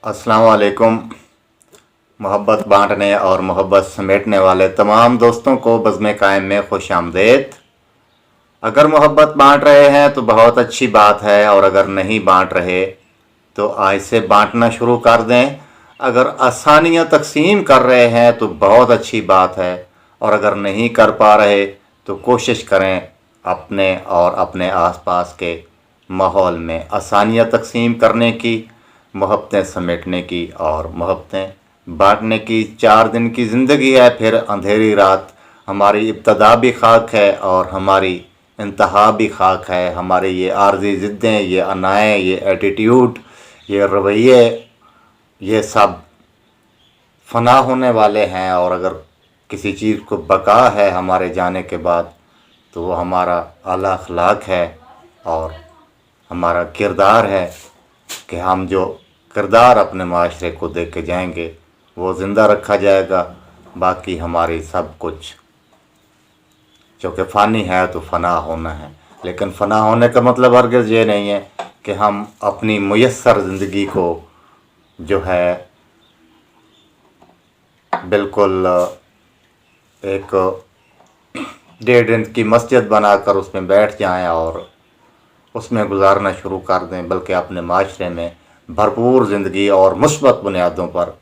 अस्सलाम वालेकुम। मोहब्बत बांटने और मोहब्बत समेटने वाले तमाम दोस्तों को बज़्म कायम में खुश आमदेद। अगर मोहब्बत बांट रहे हैं तो बहुत अच्छी बात है, और अगर नहीं बांट रहे तो आज से बांटना शुरू कर दें। अगर आसानियाँ तकसीम कर रहे हैं तो बहुत अच्छी बात है, और अगर नहीं कर पा रहे तो कोशिश करें अपने और अपने आसपास के माहौल में आसानियाँ तकसीम करने की, मोहब्बतें समेटने की और मोहब्बतें बांटने की। 4 दिन की ज़िंदगी है, फिर अंधेरी रात। हमारी इब्तदा भी खाक है और हमारी इंतहा भी खाक है। हमारी ये आर्जी ज़िद्दें, ये अनाएँ, ये एटीट्यूड, ये रवैये, ये सब फना होने वाले हैं। और अगर किसी चीज़ को बका है हमारे जाने के बाद तो वो हमारा आला अखलाक है और हमारा किरदार है कि हम जो किरदार अपने माशरे को दे के जाएंगे वो ज़िंदा रखा जाएगा। बाकी हमारी सब कुछ चूँकि फ़ानी है तो फ़ना होना है, लेकिन फ़ना होने का मतलब हरगिज़ ये नहीं है कि हम अपनी मुयस्सर ज़िंदगी को जो है बिल्कुल एक 1.5 इंच की मस्जिद बनाकर उसमें बैठ जाएं और उसमें गुजारना शुरू कर दें, बल्कि अपने माशरे में भरपूर ज़िंदगी और मुस्बत बुनियादों पर,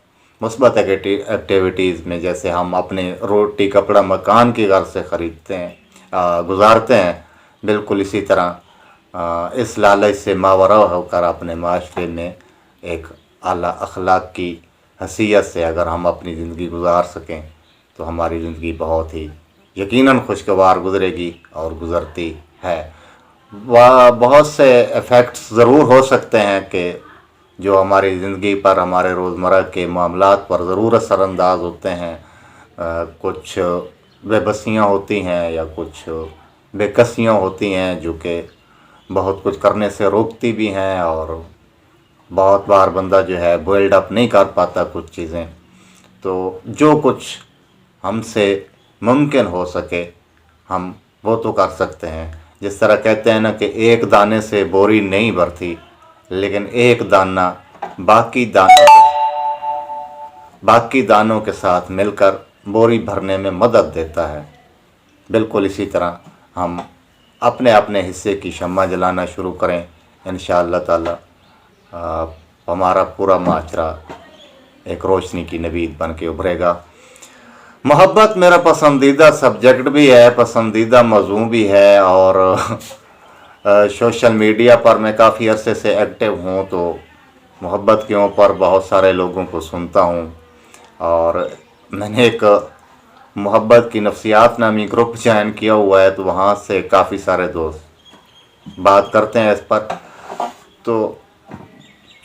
मुस्बत एक्टिविटीज़ में, जैसे हम अपने रोटी कपड़ा मकान की गर्ज से ख़रीदते हैं, गुजारते हैं, बिल्कुल इसी तरह इस लालच से मावरा होकर अपने माशरे में एक आला अखलाक की हैसियत से अगर हम अपनी ज़िंदगी गुजार सकें तो हमारी ज़िंदगी बहुत ही यकीनन खुशगवार गुजरेगी और गुज़रती है। बहुत से इफ़ेक्ट्स ज़रूर हो सकते हैं कि जो हमारी ज़िंदगी पर, हमारे रोज़मर्रा के मामलात पर ज़रूर असरानंदाज होते हैं। कुछ बेबसियाँ होती हैं या कुछ बेकसियाँ होती हैं जो कि बहुत कुछ करने से रोकती भी हैं, और बहुत बार बंदा जो है बिल्ड अप नहीं कर पाता कुछ चीज़ें। तो जो कुछ हमसे मुमकिन हो सके हम वो तो कर सकते हैं। जिस तरह कहते हैं ना कि एक दाने से बोरी नहीं भरती, लेकिन एक दाना बाकी दानों के साथ मिलकर बोरी भरने में मदद देता है। बिल्कुल इसी तरह हम अपने अपने हिस्से की शम्मा जलाना शुरू करें, इंशाअल्लाह ताला हमारा पूरा माशरा एक रोशनी की नवीद बन के उभरेगा। मोहब्बत मेरा पसंदीदा सब्जेक्ट भी है, पसंदीदा मौजू भी है, और सोशल मीडिया पर मैं काफ़ी अरसे से एक्टिव हूँ, तो मोहब्बत के ऊपर बहुत सारे लोगों को सुनता हूँ। और मैंने एक मोहब्बत की नफ्सियात नामी ग्रुप ज्वाइन किया हुआ है, तो वहाँ से काफ़ी सारे दोस्त बात करते हैं इस पर। तो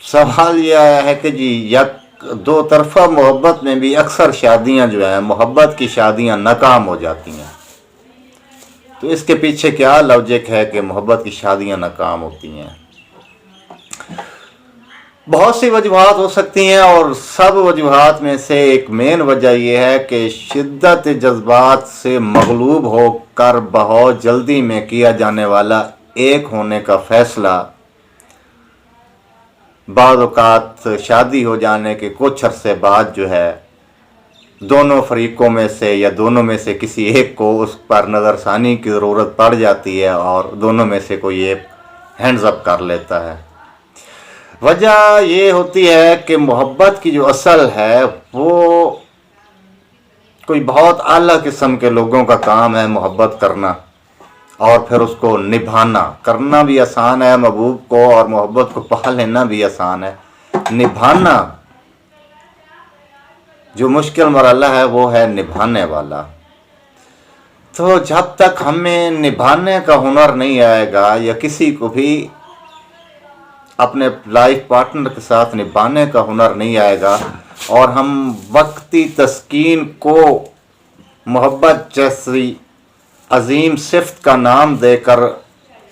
सवाल यह आया है कि जी दो तरफा मोहब्बत में भी अक्सर शादियाँ जो हैं, मोहब्बत की शादियाँ नाकाम हो जाती हैं। तो इसके पीछे क्या लॉजिक है कि मोहब्बत की शादियाँ नाकाम होती हैं? बहुत सी वजूहात हो सकती हैं, और सब वजूहात में से एक मेन वजह यह है कि शिद्दत जज्बात से मगलूब होकर बहुत जल्दी में किया जाने वाला एक होने का फ़ैसला बाद औक़ात शादी हो जाने के कुछ अरसे बाद जो है दोनों फरीक़ों में से या दोनों में से किसी एक को उस पर नज़रसानी की ज़रूरत पड़ जाती है, और दोनों में से कोई एक हैंड्स अप कर लेता है। वजह ये होती है कि मोहब्बत की जो असल है वो कोई बहुत आला किस्म के लोगों का काम है मोहब्बत करना, और फिर उसको निभाना। करना भी आसान है महबूब को, और मोहब्बत को पा लेना भी आसान है। निभाना जो मुश्किल मरहला है वो है निभाने वाला। तो जब तक हमें निभाने का हुनर नहीं आएगा, या किसी को भी अपने लाइफ पार्टनर के साथ निभाने का हुनर नहीं आएगा, और हम वक्ती तस्कीन को मोहब्बत जैसी अजीम सिफ्त का नाम देकर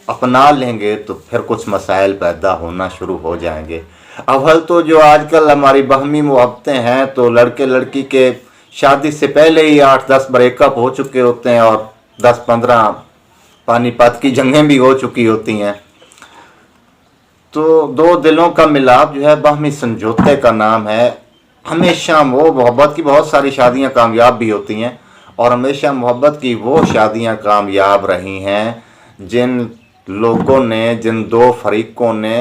अपना लेंगे, तो फिर कुछ मसाइल पैदा होना शुरू हो जाएंगे। अव्वल तो जो आजकल हमारी बहमी मोहब्बतें हैं, तो लड़के लड़की के शादी से पहले ही 8-10 ब्रेकअप हो चुके होते हैं, और 10-15 पानीपत की जंगें भी हो चुकी होती हैं। तो दो दिलों का मिलाप जो है बाहमी समझौते का नाम है। हमेशा वो मोहब्बत की बहुत सारी शादियां कामयाब भी होती हैं और हमेशा मोहब्बत की वो शादियां कामयाब रही हैं जिन लोगों ने, जिन दो फरीकों ने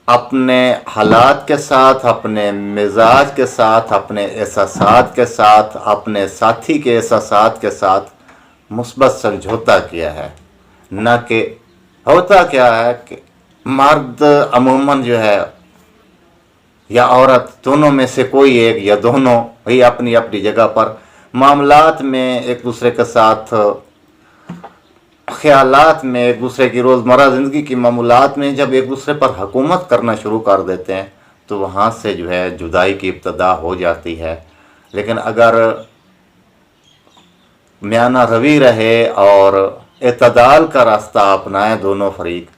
अपने हालात के साथ, अपने मिजाज के साथ, अपने एहसासात के साथ, अपने साथी के एहसासात के साथ मुस्बत समझौता किया है। न कि होता क्या है कि मर्द अमूमन जो है या औरत, दोनों में से कोई एक या दोनों ही अपनी अपनी जगह पर मामलात में एक दूसरे के साथ, ख्यालात में, एक दूसरे की रोज़मर्रा ज़िंदगी की मामूलात में जब एक दूसरे पर हुकूमत करना शुरू कर देते हैं तो वहाँ से जो है जुदाई की इब्तदा हो जाती है। लेकिन अगर म्याना रवि रहे और एतदाल का रास्ता अपनाएं दोनों फरीक,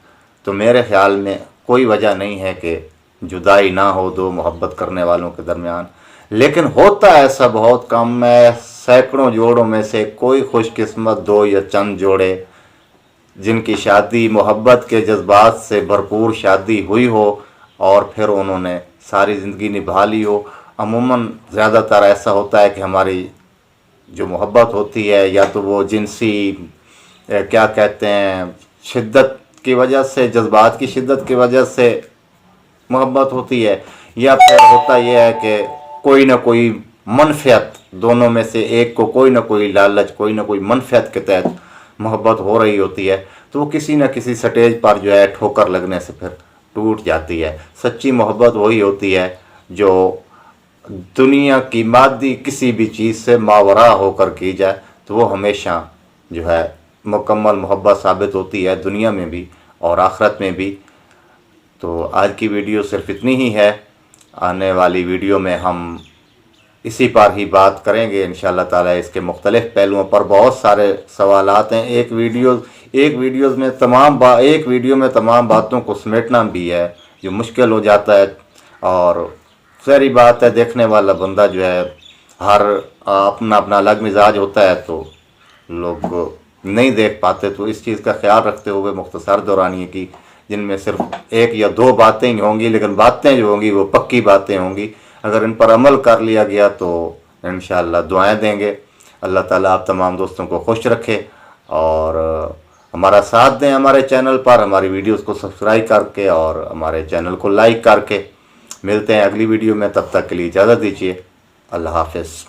तो मेरे ख्याल में कोई वजह नहीं है कि जुदाई ना हो दो मोहब्बत करने वालों के दरमियान। लेकिन होता ऐसा बहुत कम है, सैकड़ों जोड़ों में से कोई खुशकिस्मत दो या चंद जोड़े जिनकी शादी मोहब्बत के जज्बात से भरपूर शादी हुई हो और फिर उन्होंने सारी ज़िंदगी निभा ली हो। अमूमन ज़्यादातर ऐसा होता है कि हमारी जो मोहब्बत होती है या तो वो जिनसी क्या कहते हैं शिद्दत की वजह से, जज्बात की शिद्दत की वजह से मोहब्बत होती है, या फिर होता यह है कि कोई ना कोई मनफियत, दोनों में से एक को कोई ना कोई लालच, कोई ना कोई मनफियत के तहत मोहब्बत हो रही होती है, तो वो किसी न किसी स्टेज पर जो है ठोकर लगने से फिर टूट जाती है। सच्ची मोहब्बत वही होती है जो दुनिया की मादी किसी भी चीज़ से मावरा होकर की जाए, तो वो हमेशा जो है मुकम्मल मोहब्बत साबित होती है, दुनिया में भी और आखिरत में भी। तो आज की वीडियो सिर्फ इतनी ही है। आने वाली वीडियो में हम इसी पर ही बात करेंगे इंशाअल्लाह ताला। इसके मुख्तलिफ़ पहलुओं पर बहुत सारे सवालात हैं। एक वीडियो में तमाम बातों को समेटना भी है जो मुश्किल हो जाता है, और सारी बात है देखने वाला बंदा जो है हर अपना अपना अलग मिजाज होता है तो लोग नहीं देख पाते। तो इस चीज़ का ख्याल रखते हुए मुख्तसर दौरानिए की, जिनमें सिर्फ एक या दो बातें ही होंगी, लेकिन बातें जो होंगी वो पक्की बातें होंगी। अगर इन पर अमल कर लिया गया तो इंशाअल्लाह दुआएं देंगे। अल्लाह ताला आप तमाम दोस्तों को खुश रखे और हमारा साथ दें हमारे चैनल पर, हमारी वीडियोस को सब्सक्राइब करके और हमारे चैनल को लाइक करके। मिलते हैं अगली वीडियो में, तब तक के लिए इजाज़त दीजिए। अल्लाह हाफ़िज़।